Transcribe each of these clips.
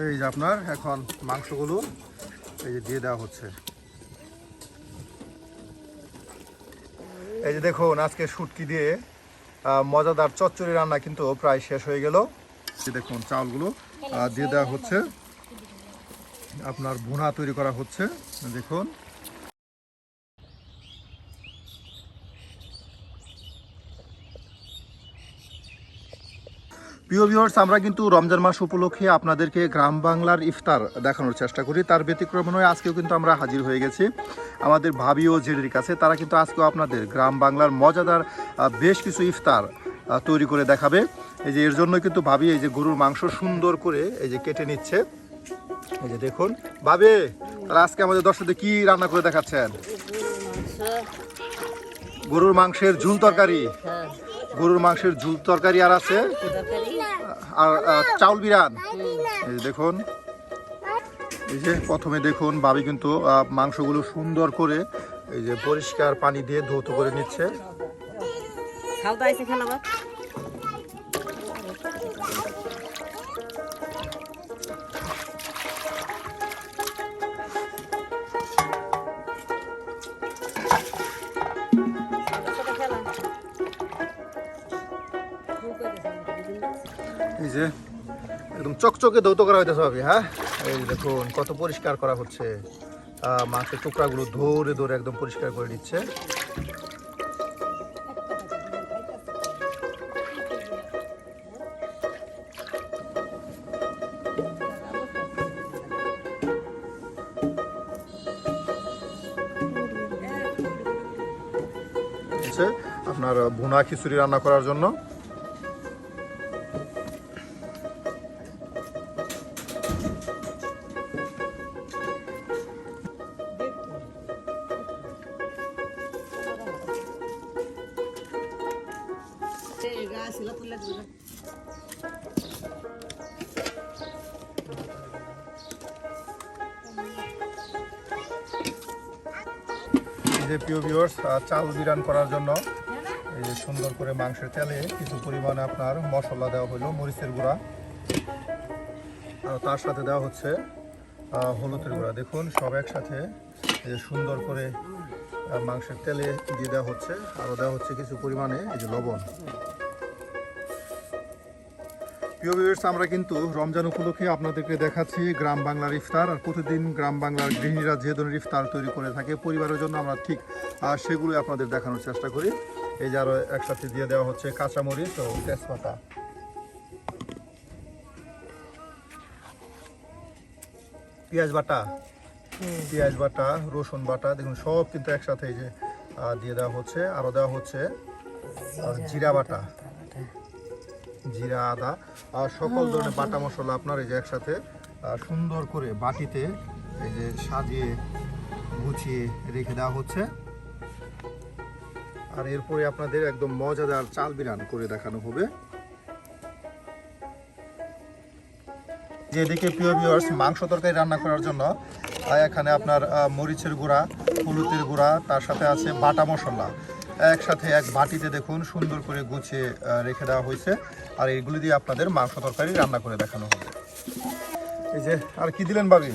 এই যে আপনার এখন মাংসগুলো এই যে দিয়ে দেওয়া হচ্ছে। এই যে দেখুন আজকে শুটকি দিয়ে মজাদার চচ্চড়ি রান্না কিন্তু প্রায় শেষ হয়ে গেল। দেখুন চাউলগুলো দিয়ে দেওয়া হচ্ছে, আপনার ভুনা তৈরি করা হচ্ছে। দেখুন প্রিয় ভিউয়ার্স, আমরা কিন্তু রমজান মাস উপলক্ষে আপনাদেরকে গ্রাম বাংলার ইফতার দেখানোর চেষ্টা করি। তার ব্যতিক্রম নয়, আজকেও কিন্তু আমরা হাজির হয়ে গেছি আমাদের ভাবি ও জেডির কাছে। তারা কিন্তু আজকেও আপনাদের গ্রাম বাংলার মজাদার বেশ কিছু ইফতার তৈরি করে দেখাবে। এই যে এর জন্য কিন্তু ভাবি এই যে গরুর মাংস সুন্দর করে এই যে কেটে নিচ্ছে। এই যে দেখুন ভাবি, তারা আজকে আমাদের দর্শকদের কি রান্না করে দেখাচ্ছেন? গরুর মাংসের ঝুল তরকারি, গরুর মাংসের ঝুল তরকারি আর আছে আর চাউল বিরান। এই যে দেখুন, এই যে প্রথমে দেখুন ভাবি কিন্তু মাংসগুলো সুন্দর করে এই যে পরিষ্কার পানি দিয়ে ধৌত করে নিচ্ছে। এই যে একদম চকচকে ধৌত করা হইতেছে ভাবি। হ্যাঁ, এই দেখুন কত পরিষ্কার করা হচ্ছে, মাংসের টুকরাগুলো ধরে ধরে একদম পরিষ্কার করে নিচ্ছে। আপনার ভুনা খিচুড়ি রান্না করার জন্য প্রিয় ভিউয়ার্স, চাল বিরান করার জন্য এই যে সুন্দর করে মাংসের তেলে কিছু পরিমাণে আপনার মশলা দেওয়া হলো, মরিচের গুঁড়া, আর তার সাথে দেওয়া হচ্ছে হলুদের গুঁড়া। দেখুন সব একসাথে এই যে সুন্দর করে মাংসের তেলে দিয়ে দেওয়া হচ্ছে। আরও দেওয়া হচ্ছে কিছু পরিমাণে এই যে লবণ। প্রিয় ভিউয়ার্স, আমরা কিন্তু রমজান উপলক্ষে আপনাদেরকে দেখাচ্ছি গ্রাম বাংলার ইফতার। আর প্রতিদিন গ্রাম বাংলার গৃহিণীরা যে ধরনের ইফতার তৈরি করে থাকে পরিবারের জন্য, আমরা ঠিক সেগুলোই আপনাদের দেখানোর চেষ্টা করি। এই যে আরও একসাথে দিয়ে দেওয়া হচ্ছে কাঁচামরিচ ও তেজপাতা, পেঁয়াজ বাটা, পেঁয়াজ বাটা, রসুন বাটা, দেখুন সব কিন্তু একসাথে এই যে দিয়ে দেওয়া হচ্ছে। আরও দেওয়া হচ্ছে জিরা বাটা, জিরা, আদা আর সকল ধরনের বাটা মশলা আপনার এই যে একসাথে সুন্দর করে বাটিতে এই যে সাজিয়ে গুছিয়ে রেখে দেওয়া হচ্ছে। আর এরপরে আপনাদের একদম মজাদার চাল বিরান করে দেখানো হবে। যেদিকে প্রিয় ভিউয়ার্স, মাংস তরকারি রান্না করার জন্য এখানে আপনার মরিচের গুঁড়া, হলুদের গুঁড়া, তার সাথে আছে বাটা মশলা একসাথে এক বাটিতে দেখুন সুন্দর করে গুছিয়ে রেখে দেওয়া হয়েছে। আর এইগুলি দিয়ে আপনাদের মাংস তরকারি রান্না করে দেখানো হবে। এই যে আর কি দিলেন ভাবি?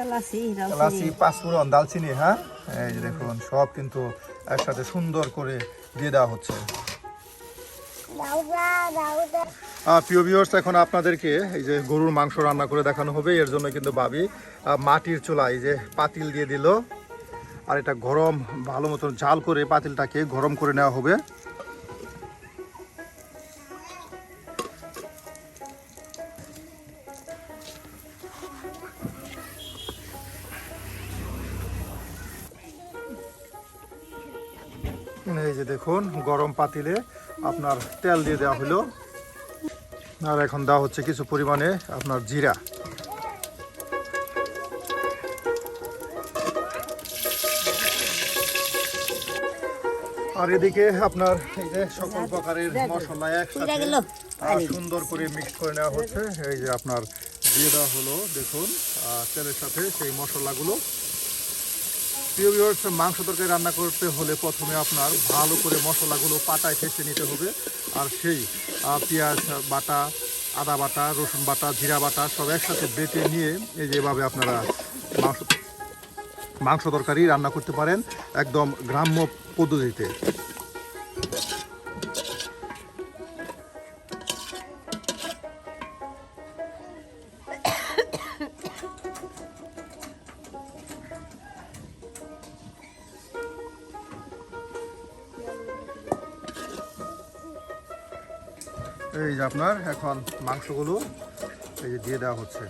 এলাচি, পাঁচফোড়ন, দালচিনি। হ্যাঁ, এই যে দেখুন সব কিন্তু একসাথে সুন্দর করে দিয়ে দেওয়া হচ্ছে। প্রিয় ভিউয়ার্স, এখন আপনাদেরকে এই যে গরুর মাংস রান্না করে দেখানো হবে। এর জন্য কিন্তু ভাবি মাটির চুলা এই যে পাতিল দিয়ে দিল, আর এটা গরম ভালো মতন জাল করে পাতিলটাকে গরম করে নেওয়া হবে। এই যে দেখুন গরম পাতিলে আপনার তেল দিয়ে দেওয়া হলো, আর এখন দেওয়া হচ্ছে কিছু পরিমাণে আপনার জিরা। আর এদিকে আপনার এই যে সকল প্রকারের মশলা একসাথে সুন্দর করে মিক্স করে নেওয়া হচ্ছে। এই যে আপনার দিয়ে দেওয়া হলো দেখুন তেলের সাথে সেই মশলাগুলো। প্রিয় ভিউয়ার্স, মাংস তরকারি রান্না করতে হলে প্রথমে আপনার ভালো করে মশলাগুলো পাটায় ফেসে নিতে হবে। আর সেই পেঁয়াজ বাটা, আদা বাটা, রসুন বাটা, জিরা বাটা সব একসাথে বেটে নিয়ে এই যে এভাবে আপনারা মাংস মাংস তরকারি রান্না করতে পারেন একদম গ্রাম্য পদ্ধতিতে। এই যে আপনার এখন মাংসগুলো এই যে দিয়ে দেওয়া হচ্ছে।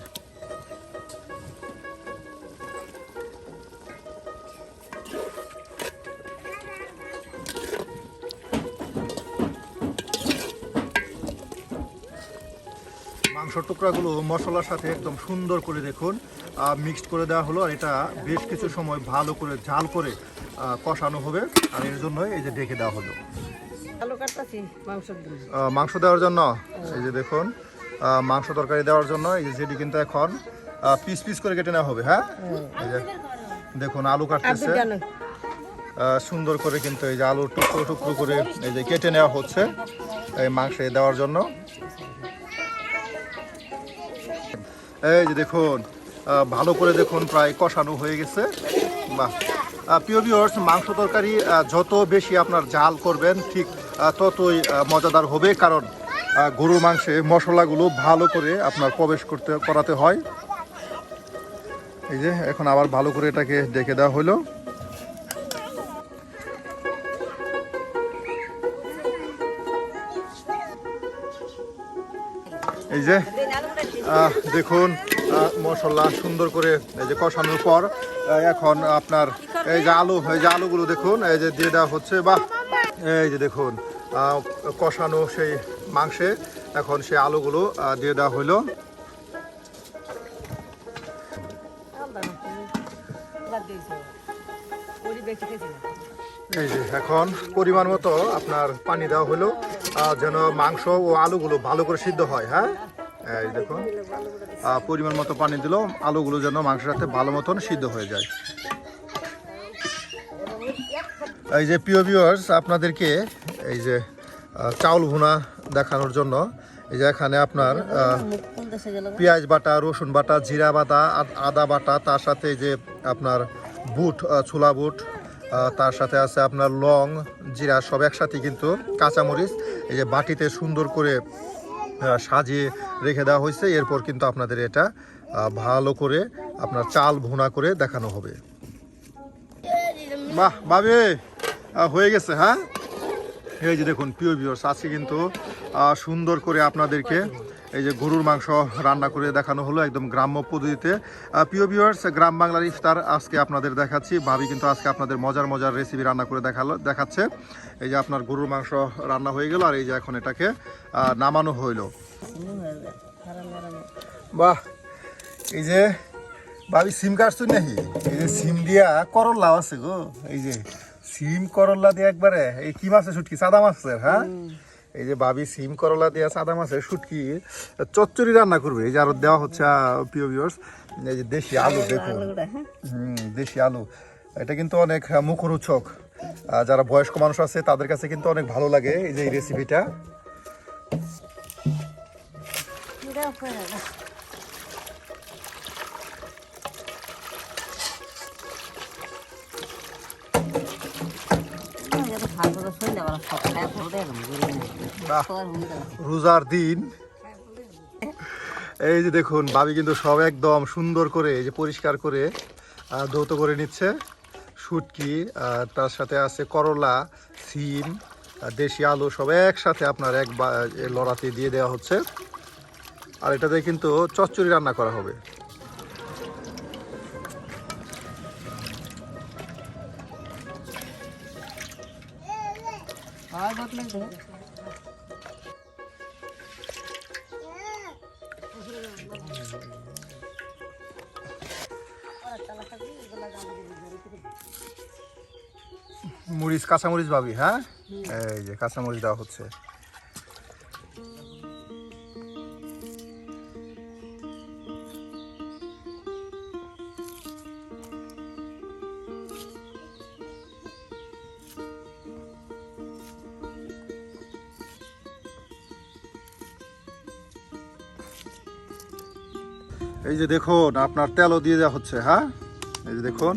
মাংসর টুকরাগুলো মশলার সাথে একদম সুন্দর করে দেখুন মিক্সড করে দেওয়া হলো, আর এটা বেশ কিছু সময় ভালো করে ঝাল করে কষানো হবে, আর এর জন্য এই যে ঢেকে দেওয়া হলো। মাংস দেওয়ার জন্য এই যে দেখুন মাংস তরকারি দেওয়ার জন্য এই যে যেটি কিন্তু এখন পিস পিস করে কেটে নেওয়া হবে। হ্যাঁ, এই যে দেখুন আলু কাটতেছে সুন্দর করে, কিন্তু এই যে আলু টুকরো টুকরো করে এই যে কেটে নেওয়া হচ্ছে এই মাংসে দেওয়ার জন্য। এই যে দেখুন ভালো করে দেখুন প্রায় কষানো হয়ে গেছে। বাহ, প্রিয় ভিউয়ার্স, মাংস তরকারি যত বেশি আপনার ঝাল করবেন ঠিক ততই মজাদার হবে, কারণ গরুর মাংসে মশলাগুলো ভালো করে আপনার প্রবেশ করাতে হয়। এই যে এখন আবার ভালো করে এটাকে ডেকে দেওয়া হলো। এই যে দেখুন মশলা সুন্দর করে এই যে কষানোর পর এখন আপনার এই যে আলুগুলো দেখুন এই যে দিয়ে দেওয়া হচ্ছে। বা এই যে দেখুন কষানো সেই মাংসে এখন সেই আলুগুলো দিয়ে দেওয়া হলো। এই যে এখন পরিমাণ মতো আপনার পানি দেওয়া হলো যেন মাংস ও আলুগুলো ভালো করে সিদ্ধ হয়। হ্যাঁ, এই দেখুন পরিমাণ মতো পানি দিল, আলুগুলো যেন মাংসের সাথে ভালো মতন সিদ্ধ হয়ে যায়। এই যে প্রিয় ভিউয়ার্স, আপনাদেরকে এই যে চাউল ভুনা দেখানোর জন্য এই যে এখানে আপনার পেঁয়াজ বাটা, রসুন বাটা, জিরা বাটা, আদা বাটা, তার সাথে যে আপনার বুট, ছোলা বুট, তার সাথে আছে আপনার লং, জিরা সব একসাথে, কিন্তু কাঁচামরিচ এই যে বাটিতে সুন্দর করে সাজিয়ে রেখে দেওয়া হয়েছে। এরপর কিন্তু আপনাদের এটা ভালো করে আপনার চাল ভুনা করে দেখানো হবে। বাহ ভাবে হয়ে গেছে। হ্যাঁ, এই যে দেখুন প্রিয় ভিউয়ার্স, আজকে কিন্তু সুন্দর করে আপনাদেরকে এই যে গরুর মাংস রান্না করে দেখানো হলো একদম গ্রাম্য পদ্ধতিতে। প্রিয় ভিউয়ার্স, গ্রাম বাংলার ইফতার আজকে আপনাদের দেখাচ্ছি। ভাবি কিন্তু আজকে আপনাদের মজার মজার রেসিপি রান্না করে দেখাচ্ছে। এই যে আপনার গরুর মাংস রান্না হয়ে গেল, আর এই যে এখন এটাকে নামানো হইল। বাহ, এই যে ভাবি সিম কাটছুন নাকি? এই যে সিম দিয়া করল্লা আছে গো, এই যে সিম করল্লা দিয়ে একবারে এই কি মাছের শুটকি, সাদা মাছের। হ্যাঁ, এই যে ভাবি সিম করলা দিয়ে সাদা মাছের শুটকি চচ্চড়ি রান্না করবে। এই যে আরো দেওয়া হচ্ছে প্রিয় ভিউয়ার্স এই যে দেশি আলু দেখুন। দেশি আলু, এটা কিন্তু অনেক মুখরোচক, যারা বয়স্ক মানুষ আছে তাদের কাছে কিন্তু অনেক ভালো লাগে এই যে এই রেসিপিটা। রোজার দিন এই যে দেখুন ভাবি কিন্তু সব একদম সুন্দর করে এই যে পরিষ্কার করে ধৌত করে নিচ্ছে। শুটকি, তার সাথে আছে করলা, সিম, দেশি আলু সব একসাথে আপনার এক লড়াতে দিয়ে দেওয়া হচ্ছে, আর এটাতে কিন্তু চচ্চড়ি রান্না করা হবে। মরিচ, কাঁচামরিচ ভাবি। হ্যাঁ, এই যে কাঁচামরিচ দেওয়া হচ্ছে। এই যে দেখুন আপনার তেলও দিয়ে দেওয়া হচ্ছে, হ্যাঁ এই যে দেখুন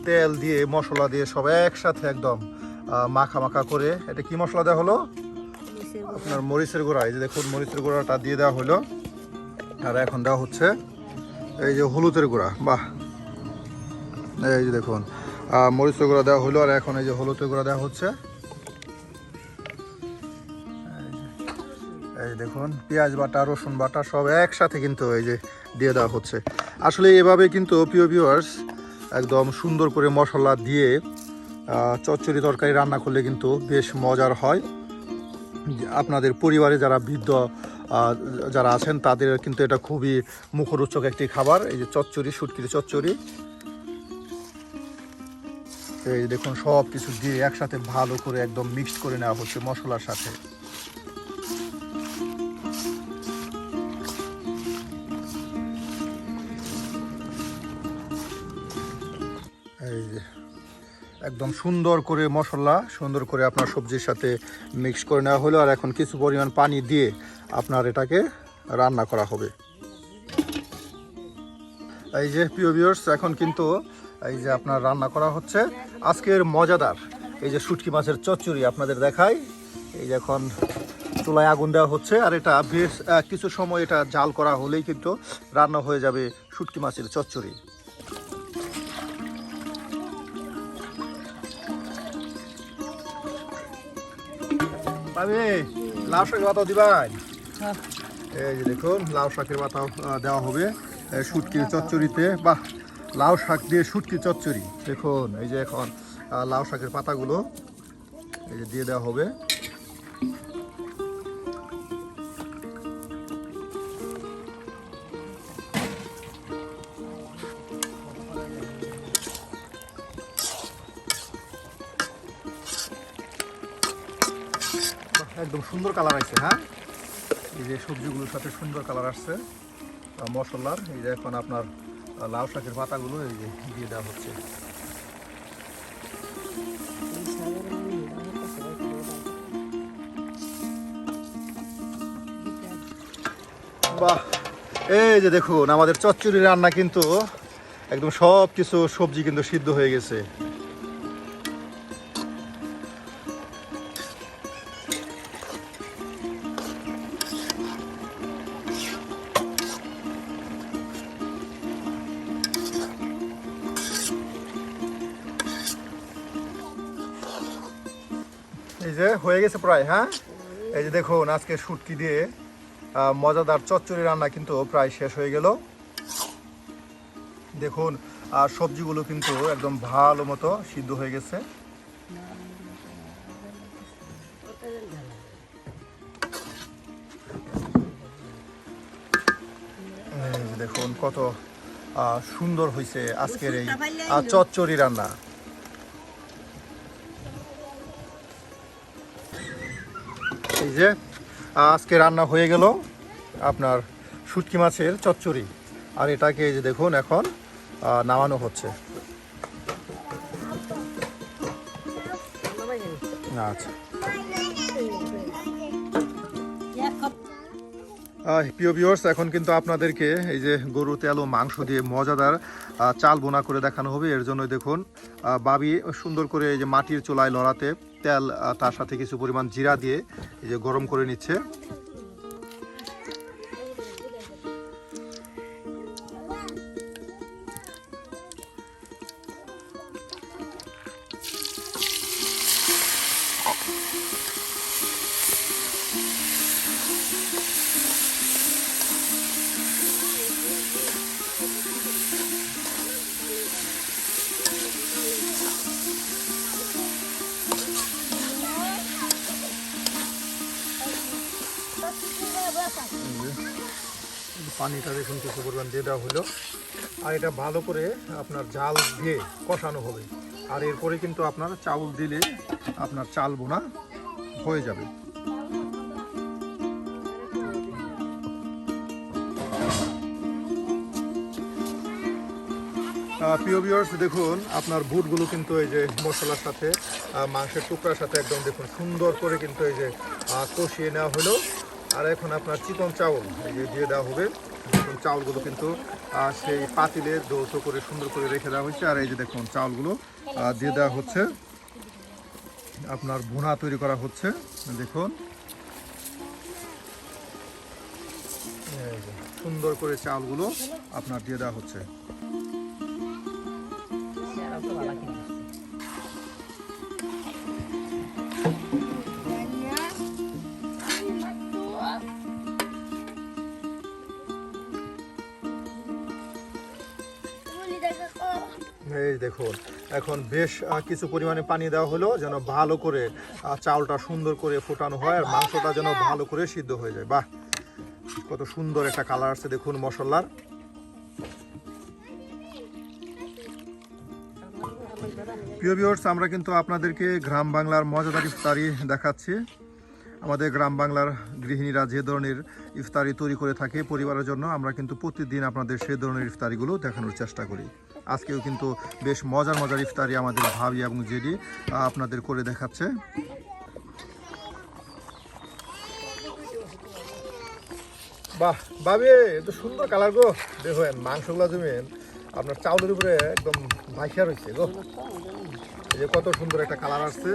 তেল দিয়ে মশলা দিয়ে সব একসাথে একদম মাখা মাখা করে। এটা কি মশলা দেওয়া হলো? আপনার মরিচের গুঁড়া। এই যে দেখুন মরিচের গুঁড়াটা দিয়ে দেওয়া হলো। আর এখন দেওয়া হচ্ছে এই যে হলুদের গুঁড়া। বাহ, এই যে দেখুন মরিচের গুঁড়া দেওয়া হলো, আর এখন এই যে হলুদের গুঁড়া দেওয়া হচ্ছে। এই দেখুন পেঁয়াজ বাটা, রসুন বাটা সব একসাথে কিন্তু এই যে দিয়ে দেওয়া হচ্ছে। আসলে এভাবে কিন্তু প্রিয় ভিউয়ার্স একদম সুন্দর করে মশলা দিয়ে চচ্চড়ি তরকারি রান্না করলে কিন্তু বেশ মজার হয়। আপনাদের পরিবারে যারা বৃদ্ধ যারা আছেন তাদের কিন্তু এটা খুবই মুখরোচক একটি খাবার। এই যে চচ্চড়ি, শুটকির চচ্চড়ি। এই দেখুন সব কিছু দিয়ে একসাথে ভালো করে একদম মিক্সড করে নেওয়া হচ্ছে মশলার সাথে। এই যে একদম সুন্দর করে মশলা সুন্দর করে আপনার সবজির সাথে মিক্স করে নেওয়া হলো। আর এখন কিছু পরিমাণ পানি দিয়ে আপনার এটাকে রান্না করা হবে। এই যে প্রিয় ভিউয়ার্স এখন কিন্তু এই যে আপনার রান্না করা হচ্ছে আজকের মজাদার এই যে শুটকি মাছের চচ্চড়ি আপনাদের দেখাই। এই যে এখন চুলায় আগুন দেওয়া হচ্ছে, আর এটা বেশ কিছু সময় এটা জাল করা হলেই কিন্তু রান্না হয়ে যাবে শুটকি মাছের চচ্চড়ি। পাবে লাউ শাকের পাতাও দিবাই। এই যে দেখুন লাউ শাকের পাতাও দেওয়া হবে শুটকির চচ্চড়িতে। বাহ, লাউ শাক দিয়ে শুটকি চচ্চড়ি। দেখুন এই যে এখন লাউ শাকের পাতাগুলো এই যে দিয়ে দেওয়া হবে। একদম সুন্দর কালার আসছে, হ্যাঁ এই যে সবজিগুলোর সাথে সুন্দর কালার আসছে মশলার। এই যে এখন আপনার লাউ শাকের পাতাগুলো এই যে দিয়ে দেওয়া হচ্ছে। বাহ, এই যে দেখুন আমাদের চচ্চড়ি রান্না কিন্তু একদম সব কিছু সবজি কিন্তু সিদ্ধ হয়ে গেছে। এই যে হয়ে গেছে প্রায়, হ্যাঁ এই যে দেখুন আজকে শুটকি দিয়ে মজাদার চচ্চড়ি রান্না কিন্তু প্রায় শেষ হয়ে গেল। দেখুন আর সবজিগুলো কিন্তু একদম ভালো মতো সিদ্ধ হয়ে গেছে। দেখুন কত সুন্দর হয়েছে আজকের এই চচ্চড়ি রান্না। এই যে আজকে রান্না হয়ে গেল আপনার শুটকি মাছের চচ্চড়ি, আর এটাকে এই যে দেখুন এখন নামানো হচ্ছে। আচ্ছা প্রিয় ভিউয়ার্স এখন কিন্তু আপনাদেরকে এই যে গরু তেল ও মাংস দিয়ে মজাদার চাল বোনা করে দেখানো হবে। এর জন্য দেখুন বাবি সুন্দর করে এই যে মাটির চুলায় লড়াতে তেল তার সাথে কিছু পরিমাণ জিরা দিয়ে এই যে গরম করে নিচ্ছে। পানিটা দেখুন কিছু পরিমাণ দিয়ে দেওয়া হলো, আর এটা ভালো করে আপনার জাল দিয়ে কষানো হবে। আর এরপরে কিন্তু আপনার চাউল দিলে আপনার চাল বোনা হয়ে যাবে। প্রিয় ভিউয়ার্স দেখুন আপনার বুটগুলো কিন্তু এই যে মশলার সাথে মাংসের টুকরার সাথে একদম দেখুন সুন্দর করে কিন্তু এই যে কষিয়ে নেওয়া হলো। আর এখন আপনার চিকন চাউল এই যে দিয়ে দেওয়া হবে। দেখুন চাউলগুলো কিন্তু সেই পাতিলে যৌথ করে সুন্দর করে রেখে দেওয়া হয়েছে। আর এই যে দেখুন চাউলগুলো দিয়ে দেওয়া হচ্ছে, আপনার ভুনা তৈরি করা হচ্ছে। দেখুন এই যে সুন্দর করে চাউলগুলো আপনার দিয়ে দেওয়া হচ্ছে। এই দেখুন এখন বেশ কিছু পরিমাণে পানি দেওয়া হলো যেন ভালো করে চাউলটা সুন্দর করে ফোটানো হয় আর মাংসটা যেন ভালো করে সিদ্ধ হয়ে যায়। বাহ, কত সুন্দর একটা কালার আসছে দেখুন মশলার। প্রিয় ভিউয়ার্স, আমরা কিন্তু আপনাদেরকে গ্রাম বাংলার মজাদার ইফতারি দেখাচ্ছি। আমাদের গ্রাম বাংলার গৃহিণীরা যে ধরনের ইফতারি তৈরি করে থাকে পরিবারের জন্য, আমরা কিন্তু প্রতিদিন আপনাদের সেই ধরনের ইফতারিগুলো দেখানোর চেষ্টা করি। আজকেও কিন্তু বেশ মজার মজার ইফতারি আমাদের ভাবি এবং জেডি আপনাদের করে দেখাচ্ছে। বাহ ভাবি, এত সুন্দর কালার গো। দেখেন মাংসগুলো জমেন আপনার চাউলের উপরে একদম ভাইসা রয়েছে গো। এই যে কত সুন্দর একটা কালার আসছে।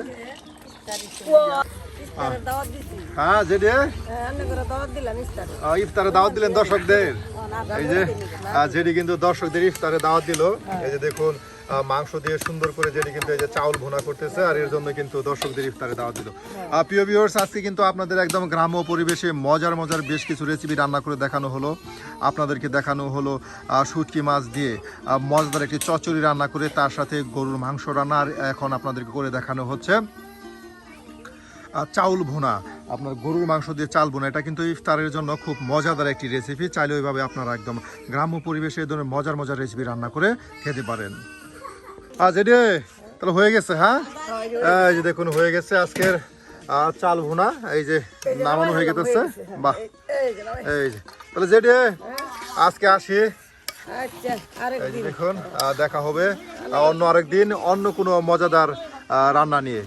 হ্যাঁ জেডি, ইফতারে দাওয়াত দিলেন দর্শকদের। এই যে জেডি কিন্তু দর্শকদের ইফতারে দাওয়াত দিল। এই যে দেখুন মাংস দিয়ে সুন্দর করে জেডি কিন্তু এই যে চাউল ভুনা করতেছে আর এর জন্য কিন্তু দর্শকদের ইফতারে দাওয়াত দিল। প্রিয় ভিউয়ার্স, আজকে কিন্তু আপনাদের একদম গ্রাম্য পরিবেশে মজার মজার বেশ কিছু রেসিপি রান্না করে দেখানো হলো। আপনাদেরকে দেখানো হলো শুটকি মাছ দিয়ে মজাদার একটি চচ্চড়ি রান্না করে, তার সাথে গরুর মাংস রান্না। আর এখন আপনাদেরকে করে দেখানো হচ্ছে চাউল ভুনা, আপনার গরুর মাংস দিয়ে চাল ভুনা। এটা কিন্তু ইফতারের জন্য খুব মজাদার একটি রেসিপি। চাইলে ওইভাবে আপনারা একদম গ্রাম্য পরিবেশে এই ধরনের মজার মজার রেসিপি রান্না করে খেতে পারেন। যেটি তাহলে হয়ে গেছে। হ্যাঁ এই যে দেখুন হয়ে গেছে আজকের চাল ভুনা। এই যে নামানো হয়ে গেছে। বাহ, এই যে তাহলে যেটি আজকে আসি। এই যে দেখুন দেখা হবে অন্য আরেকদিন অন্য কোনো মজাদার রান্না নিয়ে।